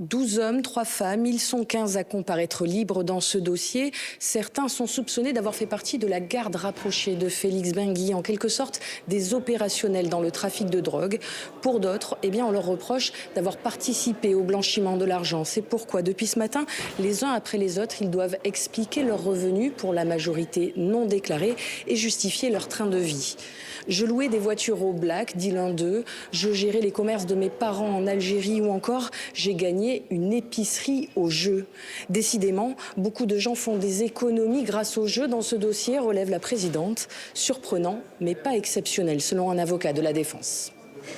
12 hommes, 3 femmes, ils sont 15 à comparaître libres dans ce dossier. Certains sont soupçonnés d'avoir fait partie de la garde rapprochée de Félix Benguy, en quelque sorte des opérationnels dans le trafic de drogue. Pour d'autres, on leur reproche d'avoir participé au blanchiment de l'argent. C'est pourquoi, depuis ce matin, les uns après les autres, ils doivent expliquer leurs revenus, pour la majorité non déclarés, et justifier leur train de vie. Je louais des voitures au black, dit l'un d'eux. Je gérais les commerces de mes parents en Algérie, ou encore j'ai gagné une épicerie au jeu. Décidément, beaucoup de gens font des économies grâce au jeu dans ce dossier, relève la présidente. Surprenant, mais pas exceptionnel, selon un avocat de la défense.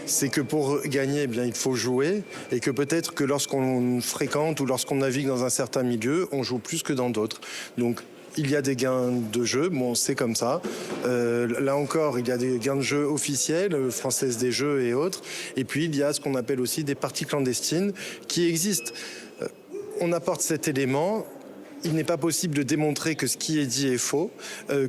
C'est que pour gagner, il faut jouer, et que peut-être que lorsqu'on fréquente ou lorsqu'on navigue dans un certain milieu, on joue plus que dans d'autres. Donc, il y a des gains de jeu, c'est comme ça. Là encore, il y a des gains de jeu officiels, Française des Jeux et autres. Et puis, il y a ce qu'on appelle aussi des parties clandestines qui existent. On apporte cet élément. Il n'est pas possible de démontrer que ce qui est dit est faux,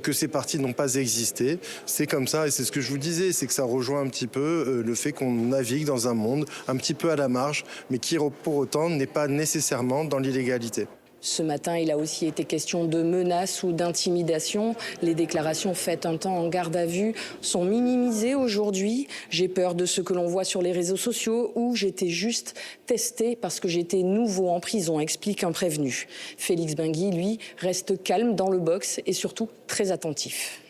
que ces parties n'ont pas existé. C'est comme ça, et c'est ce que je vous disais, c'est que ça rejoint un petit peu le fait qu'on navigue dans un monde un petit peu à la marge, mais qui pour autant n'est pas nécessairement dans l'illégalité. Ce matin, il a aussi été question de menaces ou d'intimidation. Les déclarations faites un temps en garde à vue sont minimisées aujourd'hui. J'ai peur de ce que l'on voit sur les réseaux sociaux, ou j'étais juste testé parce que j'étais nouveau en prison, explique un prévenu. Félix Benguy, lui, reste calme dans le box et surtout très attentif.